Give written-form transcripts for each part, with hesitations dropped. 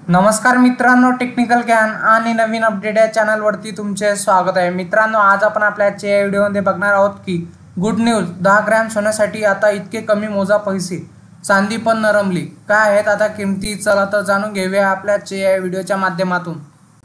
नमस्कार मित्रांनो, टेक्निकल ज्ञान आणि नवीन अपडेट या चॅनलवरती तुमचे स्वागत आहे। मित्रांनो, आज आपण आपल्या आजच्या व्हिडिओमध्ये बघणार आहोत की गुड न्यूज, 10 ग्रॅम सोन्यासाठी आता इतके कमी मोजा पैसे, चांदी पण नरमली। काय आहेत आता किमती, चला तर जाणून घेऊया आपल्या आजच्या या व्हिडिओच्या माध्यमातून।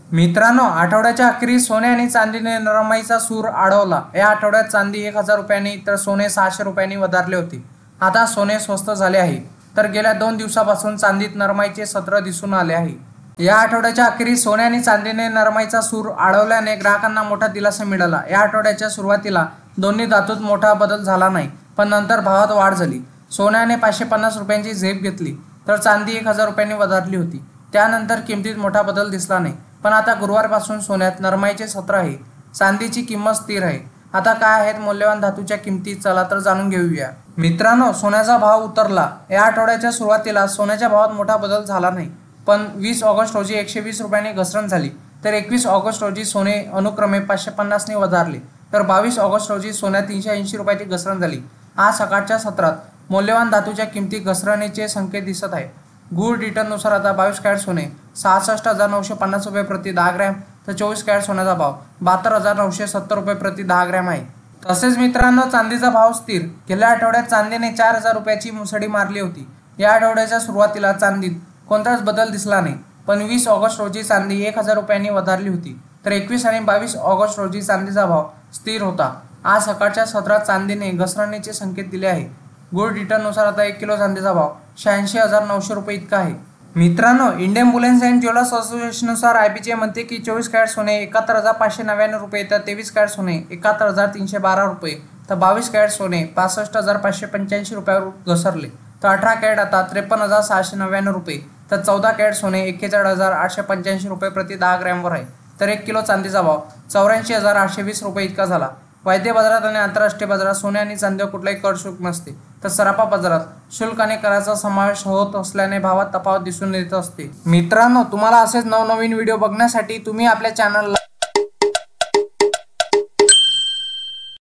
मित्रांनो, आठवड्याच्या अखेरीस सोने आणि चांदीने नरमाईचा सूर अडवला। या आठवड्यात चांदी 1000 रुपयांनी तर सोने 600 रुपयांनी वधारले होते। आता सोने स्वस्त झाले आहे, तर गेल्या 2 दिवसापासून चांदीत नरमाईचे सत्र दिसून आले आहे। या आठवड्याच्या अखेरीस सोने आणि चांदीने नरमाईचा सूर अडवल्याने ग्राहकांना मोठा दिलासा मिळाला। या आठवड्याच्या सुरुवातीला दोन्ही धातूत मोठा बदल झाला नाही, पण नंतर भावात वाढ झाली। सोन्याने 550 रुपयांची झेप घेतली, तर चांदी 1000 रुपयांनी वधारली होती। त्यानंतर किमतीत मोठा बदल दिसला नाही, पण आता गुरुवारपासून सोन्यात नरमाईचे सत्र आहे। चांदीची किंमत स्थिर आहे। आता काय आहेत मौल्यवान धातूच्या किमती, चला तर जाणून घेऊया। मित्रांनो, सोन्याचा भाव उतरला। या आठवड्याच्या सुरुवातीला सोन्याच्या भावात मोठा बदल झाला नाही, पण 20 ऑगस्ट रोजी 120 रुपयांनी घसरण झाली, तर 21 ऑगस्ट रोजी सोने अनुक्रमे 550 ने वधारले, तर 22 ऑगस्ट रोजी सोन्यात 380 रुपयाची घसरण झाली। आज सकाळच्या सत्रात मौल्यवान धातूच्या किमती घसरणीचे संकेत दिसत आहे। गुड रिटर्ननुसार आता 22 कॅरेट सोने 66,950 रुपये प्रति 10 ग्रॅम, तर 24 कॅरेट सोन्याचा भाव 72,970 रुपये प्रति 10 ग्रॅम आहे। तसेच मित्रांनो, चांदीचा भाव स्थिर। गेल्या आठवड्यात चांदीने 4000 रुपयाची मुसडी मारली होती। या आठवड्याच्या सुरुवातीला चांदीत कोणताच बदल दिसला नाही, पण 20 ऑगस्ट रोजी चांदी 1000 रुपयांनी वधारली होती, तर 21 आणि 22 ऑगस्ट रोजी चांदीचा भाव स्थिर होता। आज सकाळच्या सत्रात चांदीने घसरणीचे संकेत दिले आहे। गुड रिटर्ननुसार आता 1 किलो चांदीचा भाव 86,900 रुपये इतका आहे। मित्रांनो, इंडियन बुलियन अँड ज्वेलर्स असोसिएशननुसार IBJ म्हणते की 24 कॅरेट सोने 71,599 रुपये, तर 23 कॅरेट सोने 71,312 रुपये, तर 22 कॅरेट सोने 65,585 रुपयावर घसरले, तर 18 कॅरेट आता 53,699 रुपये, तर 14 कॅरेट सोने 41,885 रुपये प्रति 10 ग्रॅमवर आहे, तर 1 किलो चांदीचा भाव 84,820 रुपये इतका झाला। वैद्य बाजारात आणि आंतरराष्ट्रीय बाजारात सोने आणि चांदीवर कुठलाही कर शुल्क नसते, तर सराफा बाजारात शुल्क आणि कराचा समावेश होत असल्याने भावात तफावत दिसून येत असते। मित्रांनो, तुम्हाला असेच नवनवीन व्हिडिओ बघण्यासाठी तुम्ही आपल्या चॅनलला